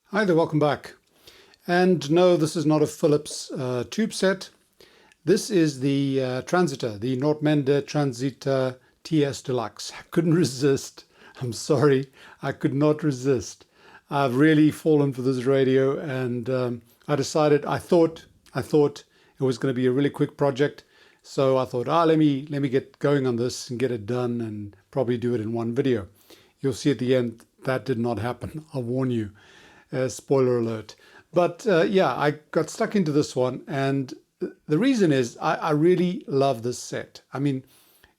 Hi there, welcome back. And no, this is not a Philips tube set. This is the Transita, the Nordmende Transita TS Deluxe. I couldn't resist. I'm sorry, I could not resist. I've really fallen for this radio, and I thought it was going to be a really quick project. So I thought, let me get going on this and get it done and probably do it in one video. You'll see at the end that did not happen. I'll warn you. Spoiler alert. But yeah, I got stuck into this one, and the reason is I really love this set. I mean,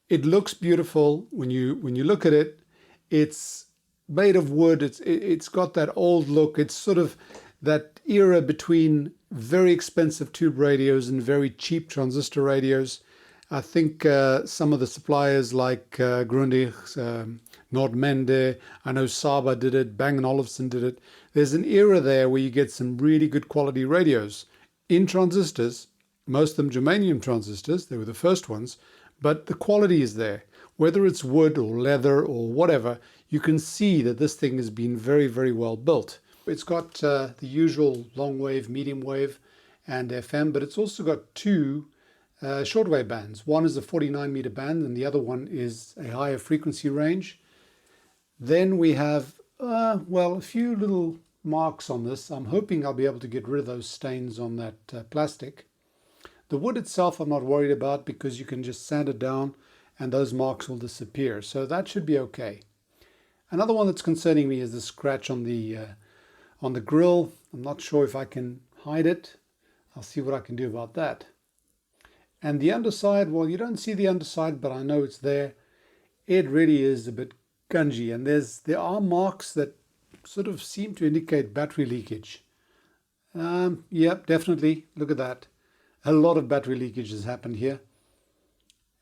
it looks beautiful when you look at it. It's made of wood. It's got that old look. It's sort of that era between very expensive tube radios and very cheap transistor radios. I think some of the suppliers like Grundig, Nordmende, I know Saba did it, Bang & Olufsen did it. There's an era there where you get some really good quality radios in transistors, most of them germanium transistors, they were the first ones, but the quality is there. Whether it's wood or leather or whatever, you can see that this thing has been very, very well built. It's got the usual long wave, medium wave, and FM, but it's also got two shortwave bands. One is a 49-meter band, and the other one is a higher frequency range. Then we have, well, a few little marks on this. I'm hoping I'll be able to get rid of those stains on that plastic. The wood itself I'm not worried about because you can just sand it down and those marks will disappear. So that should be okay. Another one that's concerning me is the scratch on the grill. I'm not sure if I can hide it. I'll see what I can do about that. And the underside, well, you don't see the underside, but I know it's there. It really is a bit gungy, and there are marks that sort of seem to indicate battery leakage. Yep, definitely. Look at that. A lot of battery leakage has happened here.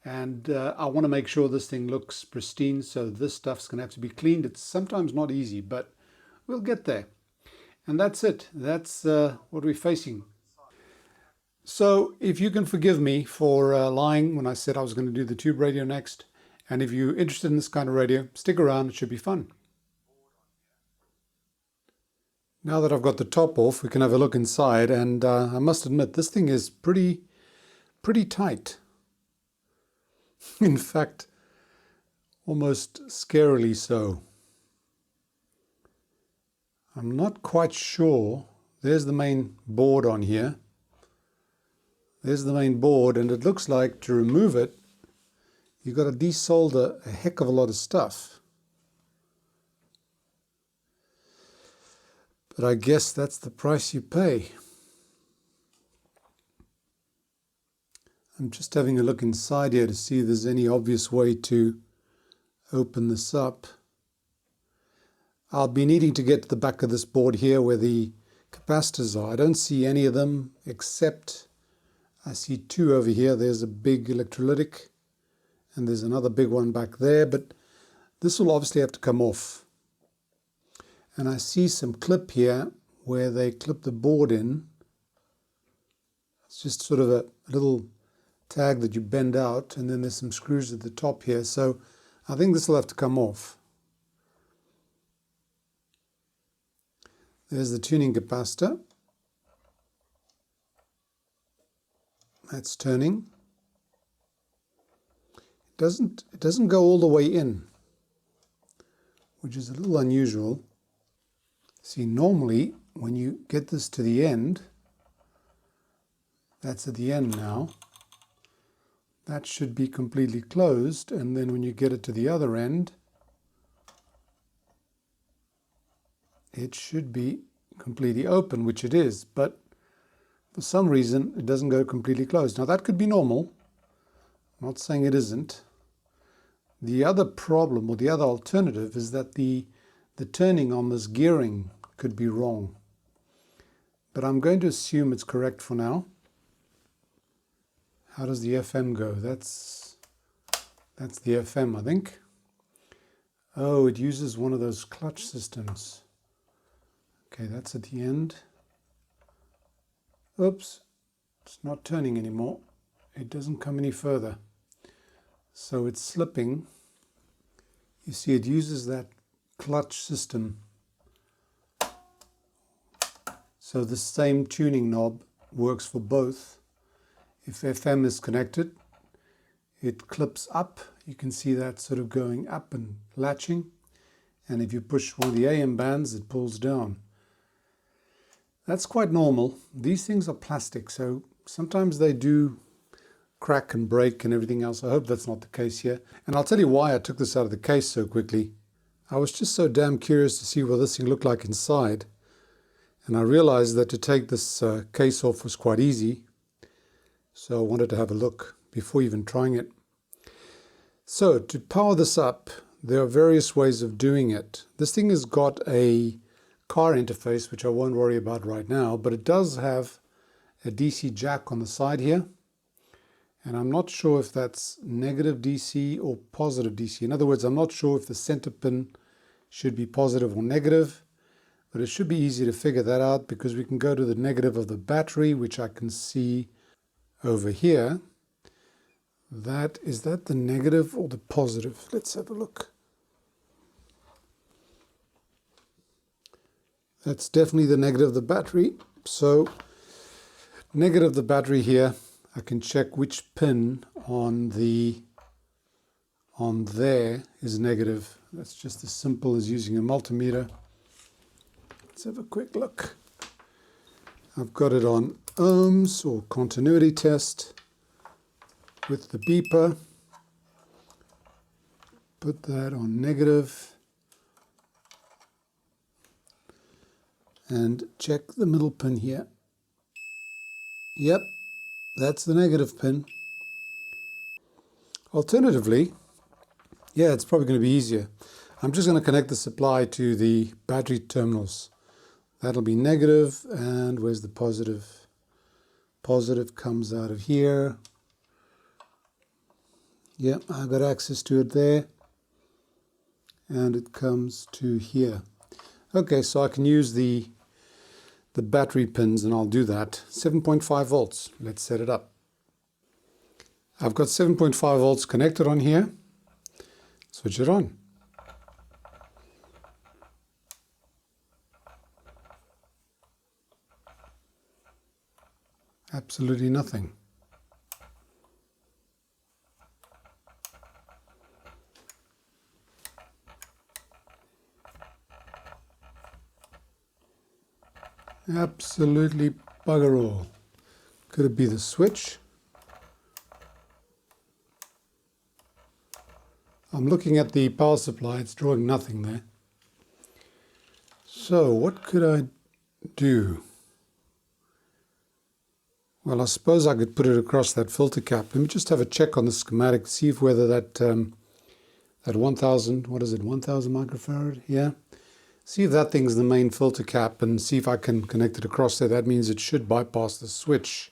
And I want to make sure this thing looks pristine, so this stuff's going to have to be cleaned. It's sometimes not easy, but we'll get there. And that's it. That's what we're facing. So if you can forgive me for lying when I said I was going to do the tube radio next, and if you're interested in this kind of radio, stick around, it should be fun. Now that I've got the top off, we can have a look inside, and I must admit, this thing is pretty tight. In fact, almost scarily so. I'm not quite sure. There's the main board on here. There's the main board, and it looks like to remove it, you've got to desolder a heck of a lot of stuff. But I guess that's the price you pay. I'm just having a look inside here to see if there's any obvious way to open this up. I'll be needing to get to the back of this board here where the capacitors are. I don't see any of them except I see two over here. There's a big electrolytic and there's another big one back there, but this will obviously have to come off. And I see some clip here where they clip the board in. It's just sort of a little tag that you bend out, and then there's some screws at the top here. So I think this will have to come off. There's the tuning capacitor. That's turning. It doesn't go all the way in, which is a little unusual. See, normally when you get this to the end, that's at the end now, that should be completely closed, and then when you get it to the other end, it should be completely open, which it is, but for some reason it doesn't go completely closed. Now that could be normal. I'm not saying it isn't. The other problem, or the other alternative, is that the turning on this gearing could be wrong. But I'm going to assume it's correct for now. How does the FM go? That's the FM, I think. Oh, it uses one of those clutch systems. Okay, that's at the end. Oops, it's not turning anymore. It doesn't come any further. So it's slipping. You see, it uses that clutch system. So the same tuning knob works for both. If FM is connected, it clips up. You can see that sort of going up and latching. And if you push one of the AM bands, it pulls down. That's quite normal. These things are plastic, so sometimes they do crack and break and everything else. I hope that's not the case here. And I'll tell you why I took this out of the case so quickly. I was just so damn curious to see what this thing looked like inside. And I realized that to take this case off was quite easy. So I wanted to have a look before even trying it. So to power this up, there are various ways of doing it. This thing has got a car interface, which I won't worry about right now, but it does have a DC jack on the side here. And I'm not sure if that's negative DC or positive DC. In other words, I'm not sure if the center pin should be positive or negative, but it should be easy to figure that out because we can go to the negative of the battery, which I can see over here. Is that the negative or the positive? Let's have a look. That's definitely the negative of the battery. So negative of the battery here, I can check which pin on there is negative. That's just as simple as using a multimeter. Let's have a quick look. I've got it on ohms or continuity test with the beeper. Put that on negative and check the middle pin here. Yep, that's the negative pin. Alternatively, yeah, it's probably going to be easier. I'm just going to connect the supply to the battery terminals. That'll be negative, and where's the positive? Positive comes out of here. Yep, I've got access to it there. And it comes to here. Okay, so I can use the battery pins, and I'll do that. 7.5 volts. Let's set it up. I've got 7.5 volts connected on here. Switch it on. Absolutely nothing. Absolutely bugger all. Could it be the switch? I'm looking at the power supply, it's drawing nothing there. So what could I do? Well, I suppose I could put it across that filter cap. Let me just have a check on the schematic, see if whether that 1000, what is it, 1000 microfarad? Yeah. See if that thing's the main filter cap and see if I can connect it across there. That means it should bypass the switch.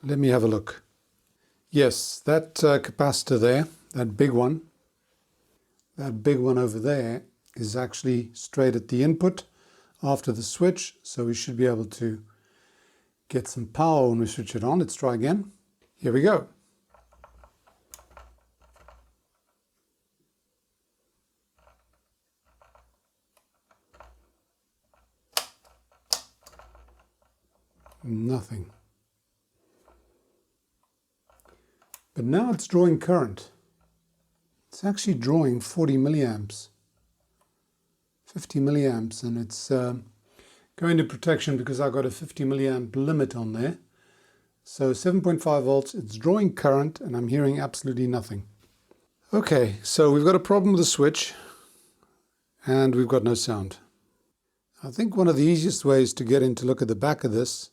Let me have a look. Yes, that capacitor there, that big one over there is actually straight at the input after the switch. So we should be able to get some power when we switch it on. Let's try again. Here we go. Nothing. But now it's drawing current. It's actually drawing 40 milliamps, 50 milliamps, and it's going to protection because I've got a 50 milliamp limit on there. So 7.5 volts, it's drawing current, and I'm hearing absolutely nothing. Okay, so we've got a problem with the switch, and we've got no sound. I think one of the easiest ways to get in to look at the back of this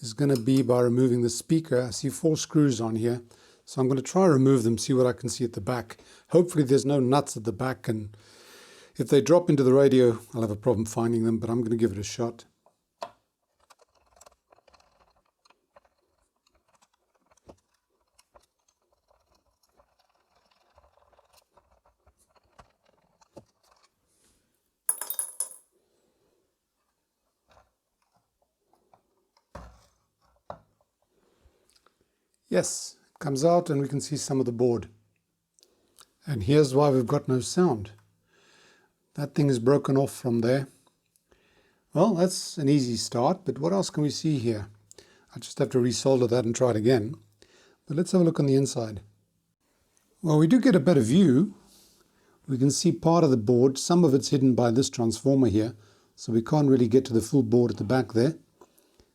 is going to be by removing the speaker. I see 4 screws on here, so I'm going to try to remove them, see what I can see at the back. Hopefully there's no nuts at the back, and if they drop into the radio, I'll have a problem finding them, but I'm going to give it a shot. Yes, it comes out and we can see some of the board. And here's why we've got no sound. That thing is broken off from there. Well, that's an easy start, but what else can we see here? I just have to resolder that and try it again. But let's have a look on the inside. Well, we do get a better view. We can see part of the board. Some of it's hidden by this transformer here, so we can't really get to the full board at the back there.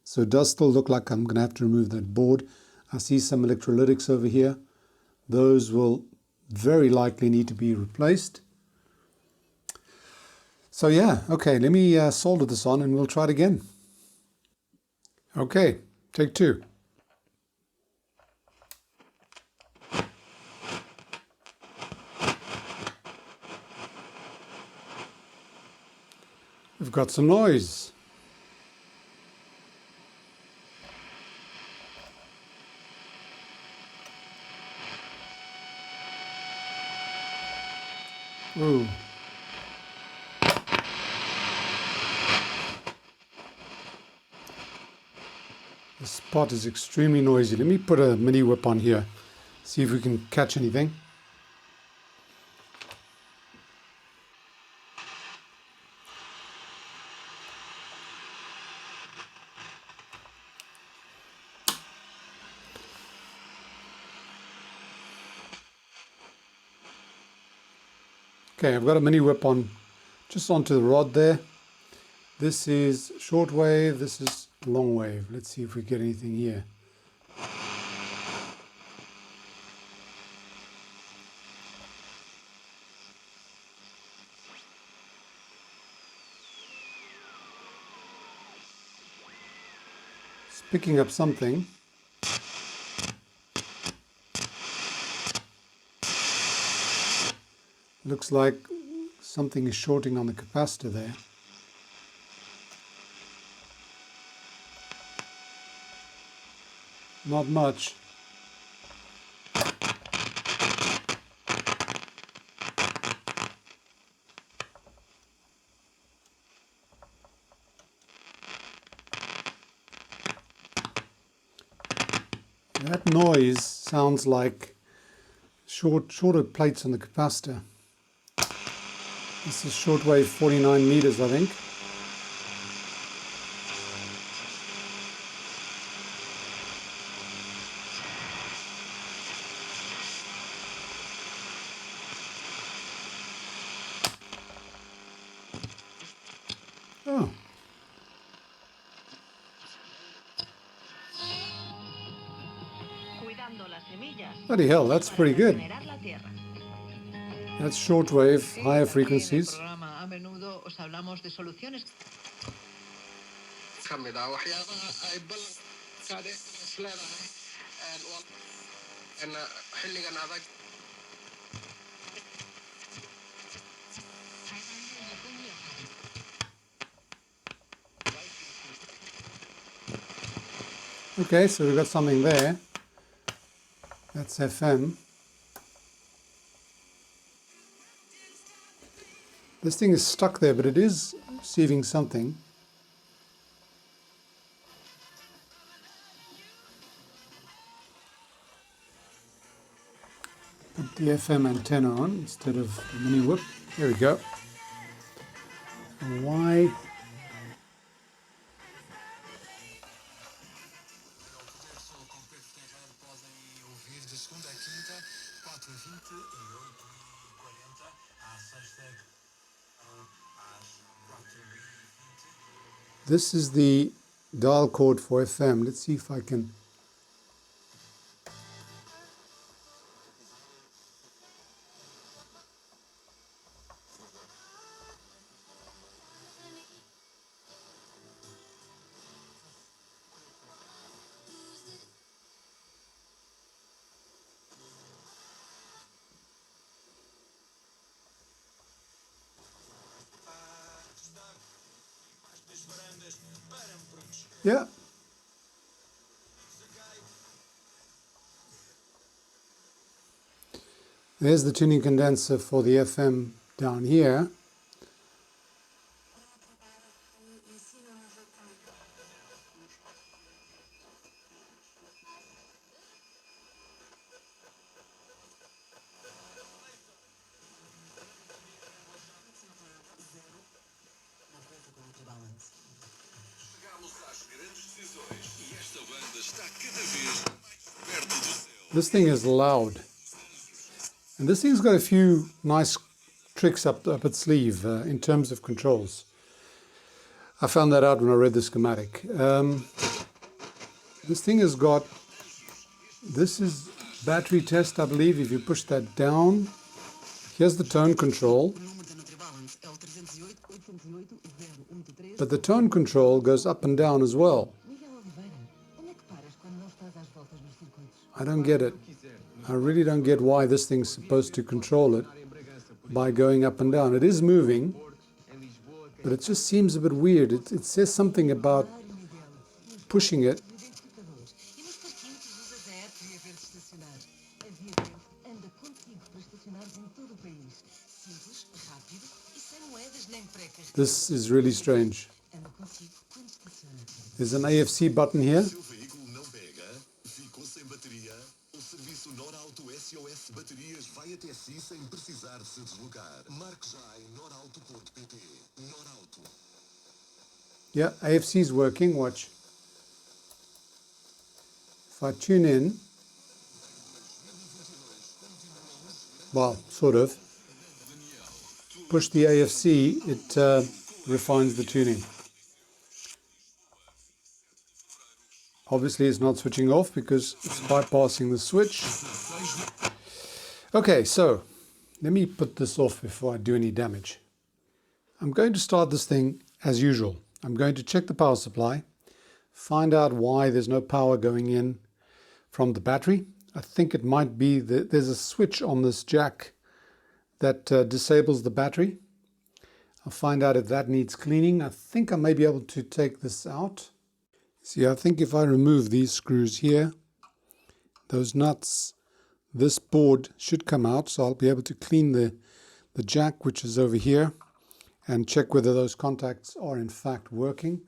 So it does still look like I'm going to have to remove that board. I see some electrolytics over here. Those will very likely need to be replaced. So yeah, okay, let me solder this on and we'll try it again. Okay, take two. We've got some noise. Ooh. The spot is extremely noisy. Let me put a mini whip on here, see if we can catch anything. Okay, I've got a mini whip on just onto the rod there. This is short wave, this is long wave. Let's see if we get anything here. It's picking up something. Looks like something is shorting on the capacitor there. Not much. That noise sounds like shorter plates on the capacitor. This is shortwave 49 meters, I think. Oh. Bloody hell, that's pretty good. That's shortwave, higher frequencies. Okay, so we've got something there. That's FM. This thing is stuck there, but it is receiving something. Put the FM antenna on instead of the mini whip. There we go. Why? This is the dial code for FM. Let's see if I can. Yeah. There's the tuning condenser for the FM down here. This thing is loud. And this thing's got a few nice tricks up its sleeve in terms of controls. I found that out when I read the schematic. This thing has got, this is battery test, I believe. If you push that down, here's the tone control. But the tone control goes up and down as well. I don't get it. I really don't get why this thing's supposed to control it by going up and down. It is moving, but it just seems a bit weird. It says something about pushing it. This is really strange. There's an AFC button here. Yeah, AFC is working. Watch. If I tune in, well, sort of, push the AFC, it refines the tuning. Obviously it's not switching off because it's bypassing the switch. Okay, so let me put this off before I do any damage. I'm going to start this thing as usual. I'm going to check the power supply, find out why there's no power going in from the battery. I think it might be that there's a switch on this jack that disables the battery. I'll find out if that needs cleaning. I think I may be able to take this out. See, I think if I remove these screws here, those nuts, this board should come out, so I'll be able to clean the jack, which is over here, and check whether those contacts are in fact working.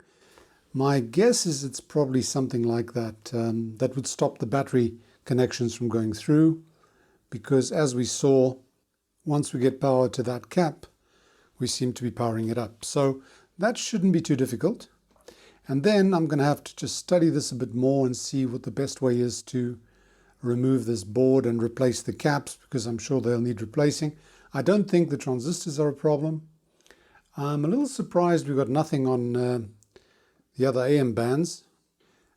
My guess is it's probably something like that, that would stop the battery connections from going through, because as we saw, once we get power to that cap, we seem to be powering it up. So that shouldn't be too difficult. And then I'm going to have to just study this a bit more and see what the best way is to remove this board and replace the caps, because I'm sure they'll need replacing. I don't think the transistors are a problem. I'm a little surprised we've got nothing on the other AM bands.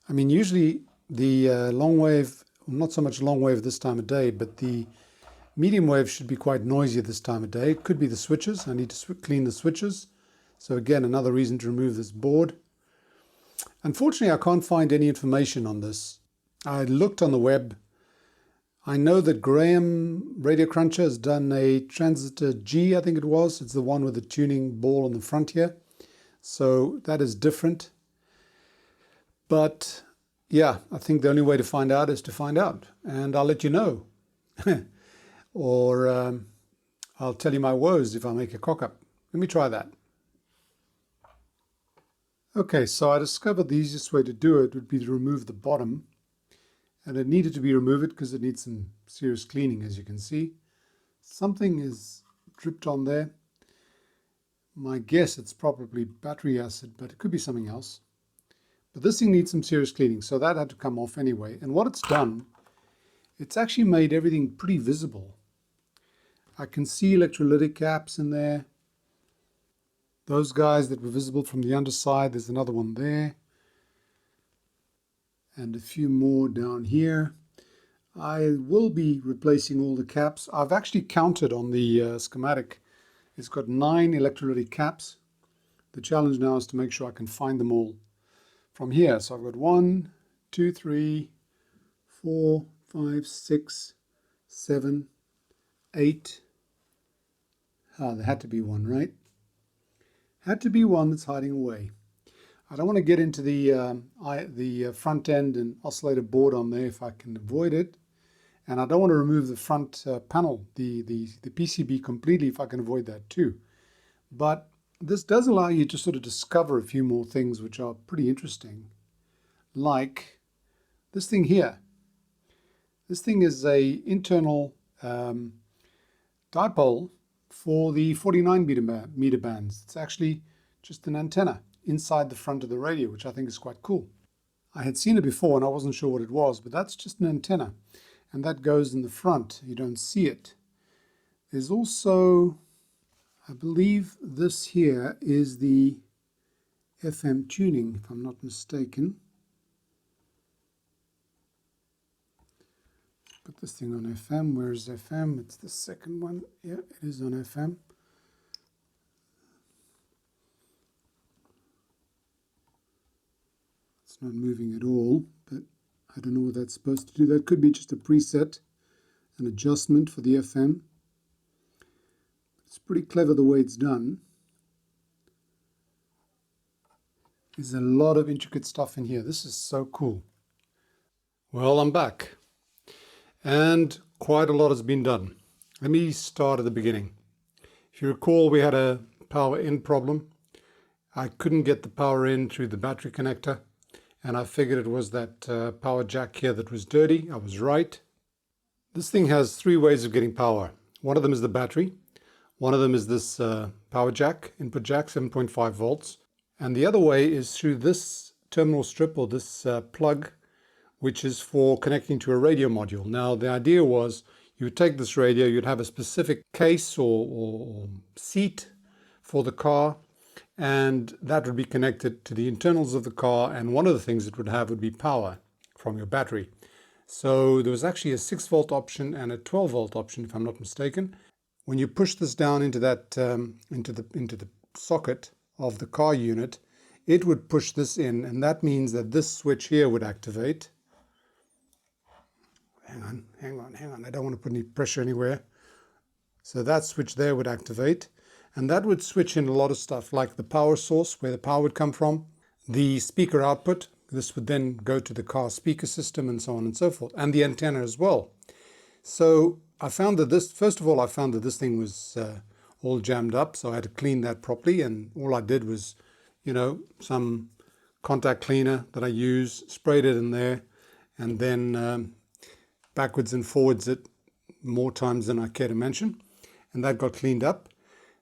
I mean, usually the long wave, not so much long wave this time of day, but the medium wave should be quite noisy this time of day. It could be the switches. I need to clean the switches. So again, another reason to remove this board. Unfortunately, I can't find any information on this. I looked on the web. I know that Graham Radio Cruncher has done a Transita G, I think it was. It's the one with the tuning ball on the front here. So that is different. But yeah, I think the only way to find out is to find out. And I'll let you know. Or I'll tell you my woes if I make a cock up. Let me try that. Okay, so I discovered the easiest way to do it would be to remove the bottom. And it needed to be removed because it needs some serious cleaning, as you can see. Something is dripped on there. My guess it's probably battery acid, but it could be something else. But this thing needs some serious cleaning, so that had to come off anyway. And what it's done, it's actually made everything pretty visible. I can see electrolytic caps in there. Those guys that were visible from the underside, there's another one there. And a few more down here. I will be replacing all the caps. I've actually counted on the schematic. It's got 9 electrolytic caps. The challenge now is to make sure I can find them all from here. So I've got 1, 2, 3, 4, 5, 6, 7, 8. There had to be one, right? Had to be one that's hiding away. I don't want to get into the front end and oscillator board on there if I can avoid it. And I don't want to remove the front panel, the PCB completely if I can avoid that too. But this does allow you to sort of discover a few more things which are pretty interesting. Like this thing here. This thing is a internal dipole for the 49 meter bands. It's actually just an antenna inside the front of the radio, which I think is quite cool. I had seen it before and I wasn't sure what it was, but that's just an antenna. and that goes in the front. You don't see it. There's also, I believe this here is the FM tuning, if I'm not mistaken. Put this thing on FM. Where is FM? It's the second one. Yeah, it is on FM. It's not moving at all, but I don't know what that's supposed to do. That could be just a preset, an adjustment for the FM. It's pretty clever the way it's done. There's a lot of intricate stuff in here. This is so cool. Well, I'm back. And quite a lot has been done. Let me start at the beginning. If you recall, we had a power in problem. I couldn't get the power in through the battery connector, and I figured it was that power jack here that was dirty. I was right. This thing has three ways of getting power. One of them is the battery. One of them is this power jack, input jack, 7.5 volts. And the other way is through this terminal strip, or this plug, which is for connecting to a radio module. Now, the idea was you would take this radio, you'd have a specific case or seat for the car, and that would be connected to the internals of the car, and one of the things it would have would be power from your battery. So there was actually a 6-volt option and a 12-volt option, if I'm not mistaken. When you push this down into that into the socket of the car unit, it would push this in, and that means that this switch here would activate. Hang on. I don't want to put any pressure anywhere. So that switch there would activate, and that would switch in a lot of stuff, like the power source, where the power would come from, the speaker output. This would then go to the car speaker system, and so on and so forth, and the antenna as well. So I found that this, first of all, I found that this thing was all jammed up, so I had to clean that properly, and all I did was, some contact cleaner that I use, sprayed it in there, and then backwards and forwards it more times than I care to mention, and that got cleaned up.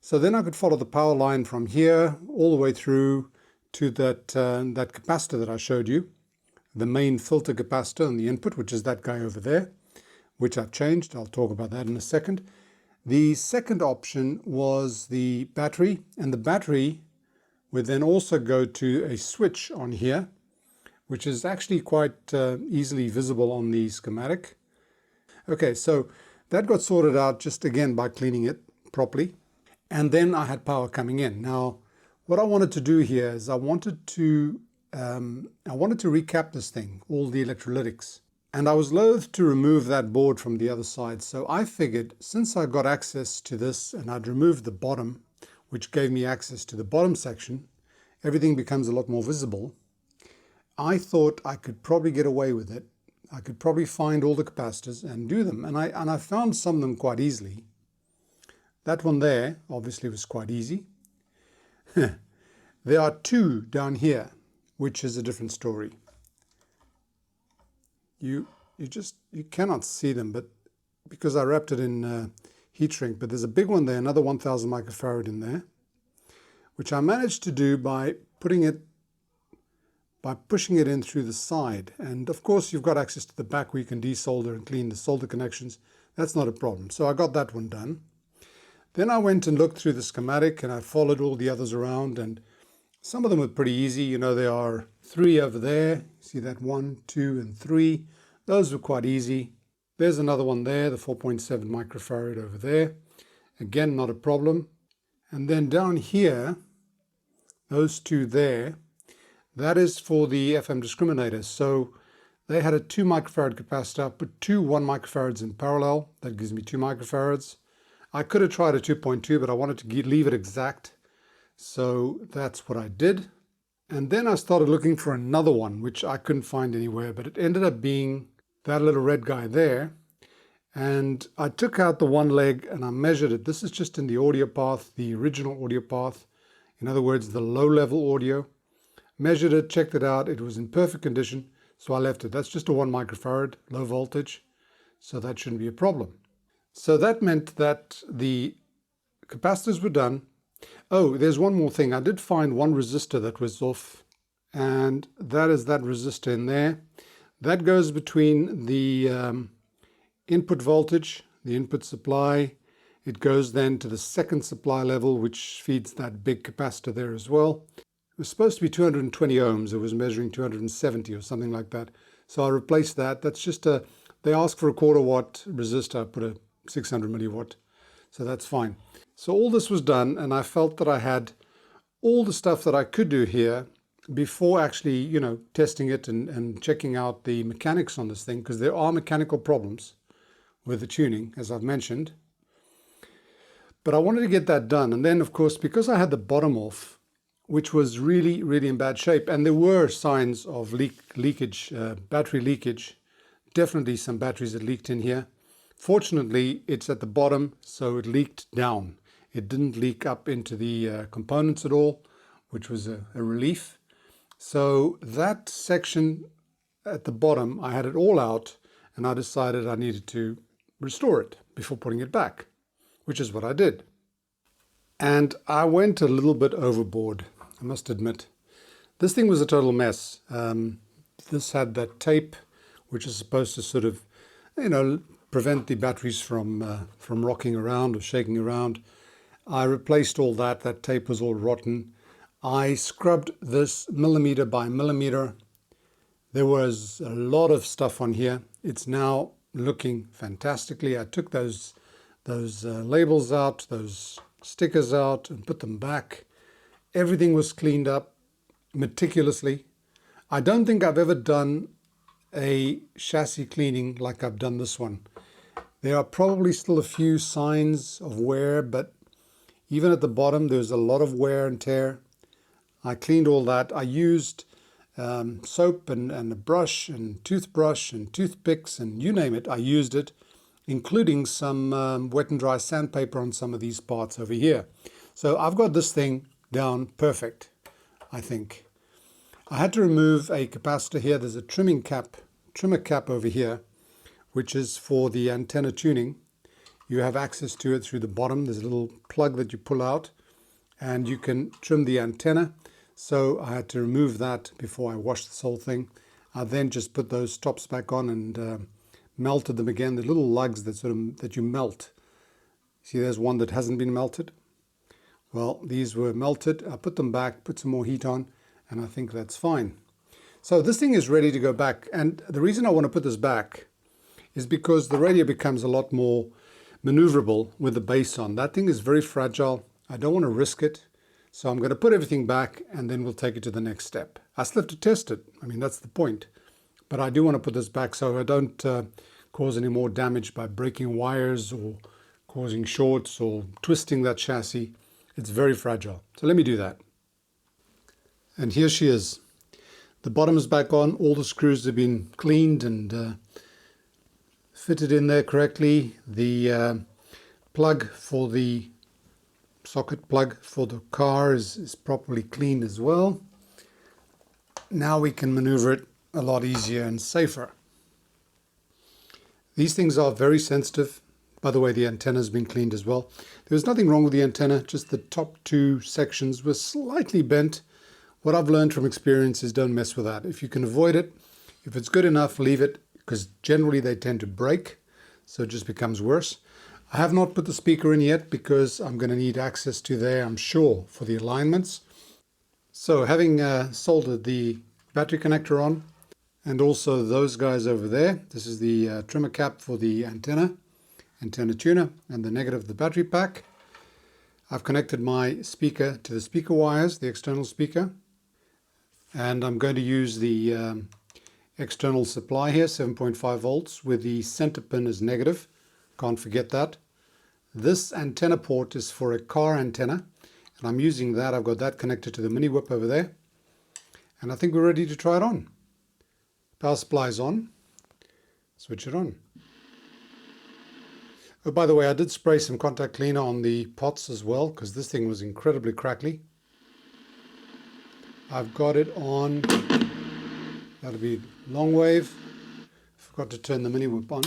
So then I could follow the power line from here all the way through to that capacitor that I showed you, the main filter capacitor on the input, which is that guy over there, which I've changed. I'll talk about that in a second. The second option was the battery, and the battery would then also go to a switch on here, which is actually quite easily visible on the schematic. Okay, so that got sorted out just again by cleaning it properly. And then I had power coming in. Now, what I wanted to do here is I wanted to recap this thing, all the electrolytics. And I was loath to remove that board from the other side. So I figured, since I got access to this and I'd removed the bottom, which gave me access to the bottom section, everything becomes a lot more visible. I thought I could probably get away with it. I could probably find all the capacitors and do them. And I found some of them quite easily. That one there obviously was quite easy. There are two down here, which is a different story. You cannot see them, but because I wrapped it in heat shrink, but there's a big one there, another 1000 microfarad in there, which I managed to do by pushing it in through the side. And of course you've got access to the back where you can desolder and clean the solder connections. That's not a problem. So I got that one done. Then I went and looked through the schematic, and I followed all the others around, and some of them were pretty easy. There are 3 over there. See that 1, 2, and 3. Those were quite easy. There's another one there, the 4.7 microfarad over there. Again, not a problem. And then down here, those 2 there, that is for the FM discriminator. So they had a 2 microfarad capacitor. I put 2 1 microfarads in parallel. That gives me 2 microfarads. I could have tried a 2.2, but I wanted to leave it exact. So that's what I did. And then I started looking for another one, which I couldn't find anywhere, but it ended up being that little red guy there. And I took out the one leg and I measured it. This is just in the audio path, the original audio path. In other words, the low-level audio. Measured it, checked it out. It was in perfect condition, so I left it. That's just a 1 microfarad, low voltage, so that shouldn't be a problem. So that meant that the capacitors were done. Oh, there's one more thing. I did find one resistor that was off, and that is that resistor in there. That goes between the input voltage, the input supply. It goes then to the second supply level, which feeds that big capacitor there as well. It was supposed to be 220 ohms. It was measuring 270 or something like that. So I replaced that. That's just they asked for a quarter watt resistor. I put a 600 milliwatt. So that's fine. So all this was done, and I felt that I had all the stuff that I could do here before actually, you know, testing it and checking out the mechanics on this thing, because there are mechanical problems with the tuning, as I've mentioned. But I wanted to get that done. And then, of course, because I had the bottom off, which was really, really in bad shape, and there were signs of leakage, battery leakage, definitely some batteries that leaked in here. Fortunately, it's at the bottom, so it leaked down. It didn't leak up into the components at all, which was a relief. So that section at the bottom, I had it all out, and I decided I needed to restore it before putting it back, which is what I did. And I went a little bit overboard, I must admit. This thing was a total mess. This had that tape, which is supposed to sort of, you know, prevent the batteries from rocking around or shaking around. I replaced all that. That tape was all rotten. I scrubbed this millimeter by millimeter. There was a lot of stuff on here. It's now looking fantastically. I took those labels out, those stickers out, and put them back. Everything was cleaned up meticulously. I don't think I've ever done a chassis cleaning like I've done this one. There are probably still a few signs of wear, but even at the bottom, there's a lot of wear and tear. I cleaned all that. I used soap and a brush and toothbrush and toothpicks and you name it. I used it, including some wet and dry sandpaper on some of these parts over here. So I've got this thing down perfect, I think. I had to remove a capacitor here. There's a trimmer cap over here, which is for the antenna tuning. You have access to it through the bottom. There's a little plug that you pull out and you can trim the antenna. So I had to remove that before I washed this whole thing. I then just put those tops back on and melted them again. The little lugs that you melt. See, there's one that hasn't been melted. Well, these were melted. I put them back, put some more heat on, and I think that's fine. So this thing is ready to go back. And the reason I want to put this back is because the radio becomes a lot more maneuverable with the base on. That thing is very fragile. I don't want to risk it. So I'm going to put everything back and then we'll take it to the next step. I still have to test it. I mean, that's the point. But I do want to put this back so I don't cause any more damage by breaking wires or causing shorts or twisting that chassis. It's very fragile. So let me do that. And here she is. The bottom is back on. All the screws have been cleaned and fitted in there correctly. The plug for the socket plug for the car is properly cleaned as well. Now we can maneuver it a lot easier and safer. These things are very sensitive. By the way, the antenna has been cleaned as well. There was nothing wrong with the antenna, just the top two sections were slightly bent. What I've learned from experience is don't mess with that. If you can avoid it, if it's good enough, leave it, because generally they tend to break, so it just becomes worse. I have not put the speaker in yet because I'm going to need access to there, I'm sure, for the alignments. So having soldered the battery connector on, and also those guys over there, this is the trimmer cap for the antenna tuner, and the negative of the battery pack. I've connected my speaker to the speaker wires, the external speaker, and I'm going to use the external supply here, 7.5 volts, with the center pin as negative. Can't forget that. This antenna port is for a car antenna, and I'm using that. I've got that connected to the mini whip over there, and I think we're ready to try it on. Power supply is on. Switch it on. Oh, by the way, I did spray some contact cleaner on the pots as well, because this thing was incredibly crackly. I've got it on, that'll be long wave. Forgot to turn the mini whip on.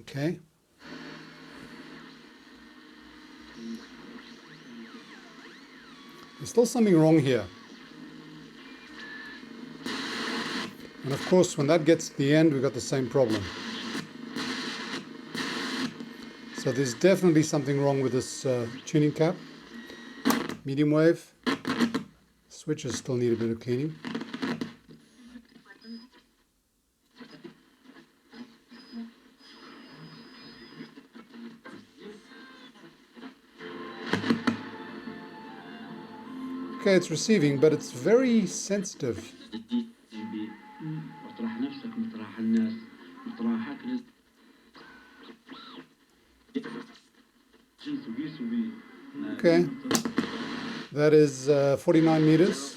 Okay. There's still something wrong here. And of course, when that gets to the end, we've got the same problem. So there's definitely something wrong with this tuning cap. Medium wave. Switches still need a bit of cleaning. Okay, it's receiving, but it's very sensitive. Okay, that is 49 meters.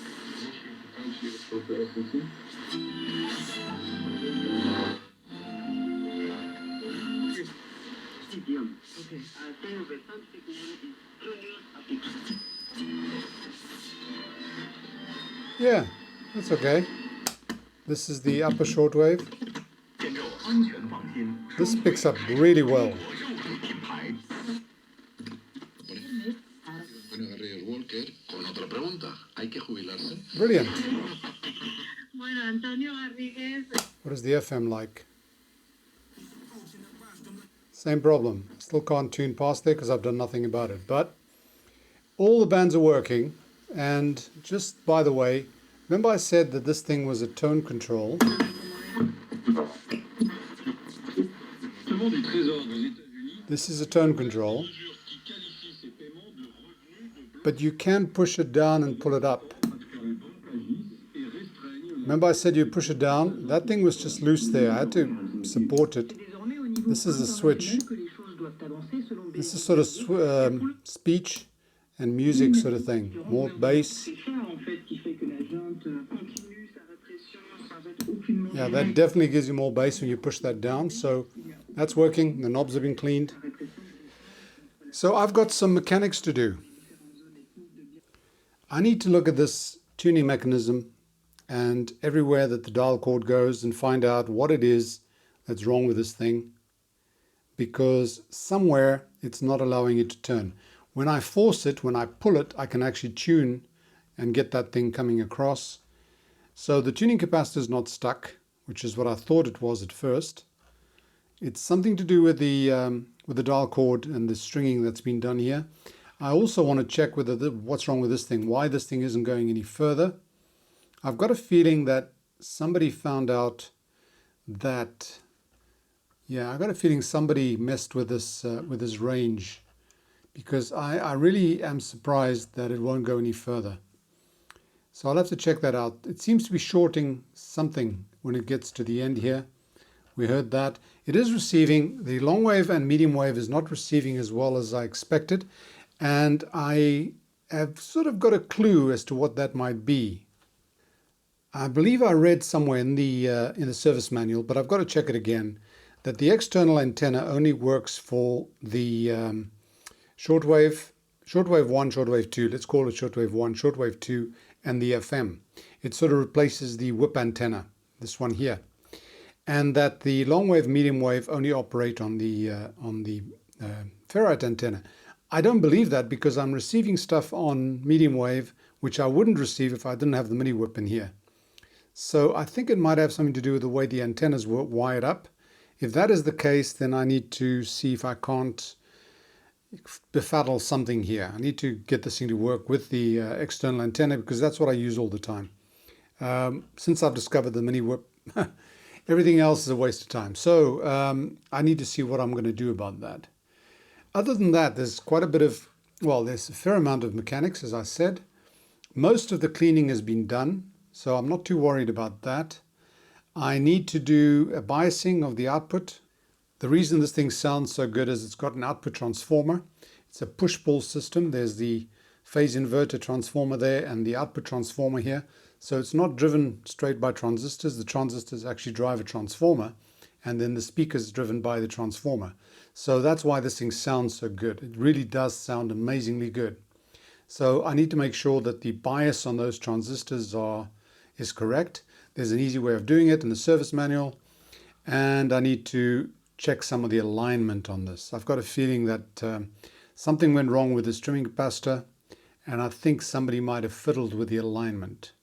Yeah, that's okay. This is the upper shortwave. This picks up really well. Brilliant. What is the FM like? Same problem. Still can't tune past there because I've done nothing about it. But all the bands are working. And just by the way, remember I said that this thing was a tone control? This is a tone control. But you can push it down and pull it up. Remember I said you push it down? That thing was just loose there. I had to support it. This is a switch. This is sort of speech and music sort of thing. More bass. Yeah, that definitely gives you more bass when you push that down. So that's working. The knobs have been cleaned. So I've got some mechanics to do. I need to look at this tuning mechanism and everywhere that the dial cord goes and find out what it is that's wrong with this thing, because somewhere it's not allowing it to turn. When I force it, when I pull it, I can actually tune and get that thing coming across. So the tuning capacitor is not stuck, which is what I thought it was at first. It's something to do with the dial cord and the stringing that's been done here. I also want to check whether what's wrong with this thing, why this thing isn't going any further. I've got a feeling that somebody found out that, yeah, I've got a feeling somebody messed with this range, because I really am surprised that it won't go any further. So I'll have to check that out. It seems to be shorting something when it gets to the end here. We heard that. It is receiving. The long wave and medium wave is not receiving as well as I expected. And I have sort of got a clue as to what that might be. I believe I read somewhere in the service manual, but I've got to check it again, that the external antenna only works for the shortwave 1, shortwave 2. Let's call it shortwave 1, shortwave 2, and the FM. It sort of replaces the whip antenna, this one here. And that the long wave, medium wave only operate on the ferrite antenna. I don't believe that, because I'm receiving stuff on medium wave which I wouldn't receive if I didn't have the mini whip in here. So I think it might have something to do with the way the antennas were wired up. If that is the case, then I need to see if I can't befuddle something here. I need to get this thing to work with the external antenna, because that's what I use all the time. Since I've discovered the mini whip, everything else is a waste of time. So I need to see what I'm going to do about that. Other than that, there's quite a bit of, well, there's a fair amount of mechanics, as I said. Most of the cleaning has been done, so I'm not too worried about that. I need to do a biasing of the output. The reason this thing sounds so good is it's got an output transformer. It's a push-pull system. There's the phase inverter transformer there and the output transformer here. So it's not driven straight by transistors. The transistors actually drive a transformer, and then the speaker is driven by the transformer. So that's why this thing sounds so good. It really does sound amazingly good. So I need to make sure that the bias on those transistors is correct. There's an easy way of doing it in the service manual. And I need to check some of the alignment on this. I've got a feeling that something went wrong with this trimming capacitor, and I think somebody might have fiddled with the alignment,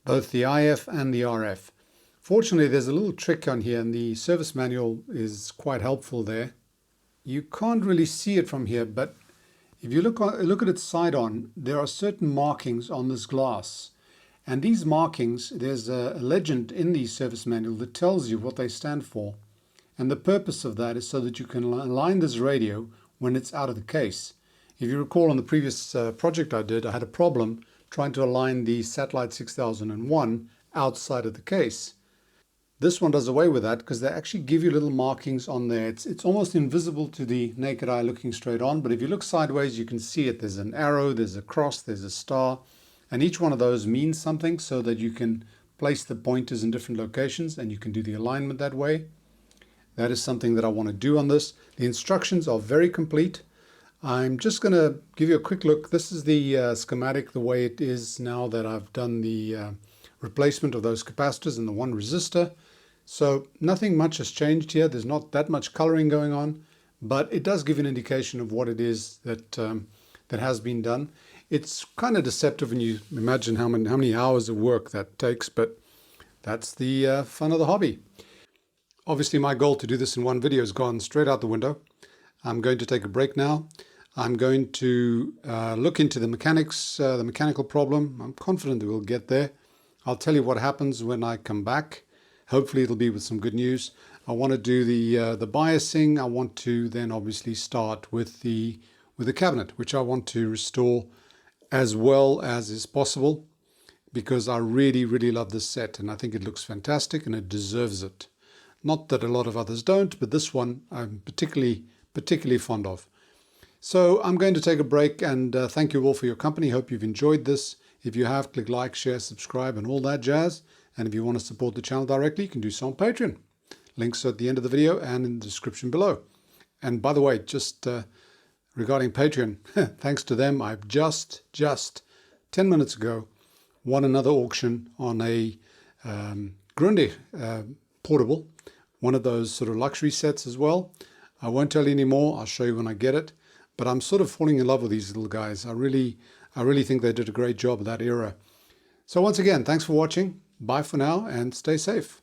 both the IF and the RF. Fortunately, there's a little trick on here, and the service manual is quite helpful there. You can't really see it from here, but if you look at its side on, there are certain markings on this glass. And these markings, there's a legend in the service manual that tells you what they stand for. And the purpose of that is so that you can align this radio when it's out of the case. If you recall on the previous project I did, I had a problem trying to align the Satellite 6001 outside of the case. This one does away with that because they actually give you little markings on there. It's almost invisible to the naked eye looking straight on, but if you look sideways, you can see it. There's an arrow, there's a cross, there's a star, and each one of those means something so that you can place the pointers in different locations and you can do the alignment that way. That is something that I want to do on this. The instructions are very complete. I'm just going to give you a quick look. This is the schematic the way it is now that I've done the replacement of those capacitors and the one resistor. So nothing much has changed here. There's not that much coloring going on, but it does give an indication of what it is that that has been done. It's kind of deceptive when you imagine how many hours of work that takes, but that's the fun of the hobby. Obviously, my goal to do this in one video has gone straight out the window. I'm going to take a break now. I'm going to look into the mechanics, the mechanical problem. I'm confident that we'll get there. I'll tell you what happens when I come back. Hopefully it'll be with some good news. I want to do the biasing. I want to then obviously start with the cabinet, which I want to restore as well as is possible, because I really, really love this set and I think it looks fantastic and it deserves it. Not that a lot of others don't, but this one I'm particularly fond of. So I'm going to take a break and thank you all for your company. Hope you've enjoyed this. If you have, click like, share, subscribe and all that jazz. And if you want to support the channel directly, you can do so on Patreon. Links are at the end of the video and in the description below. And by the way, just regarding Patreon, thanks to them, I've just 10 minutes ago won another auction on a Grundig portable, one of those sort of luxury sets as well. I won't tell you any more. I'll show you when I get it. But I'm sort of falling in love with these little guys. I really think they did a great job of that era. So once again, thanks for watching. Bye for now and stay safe.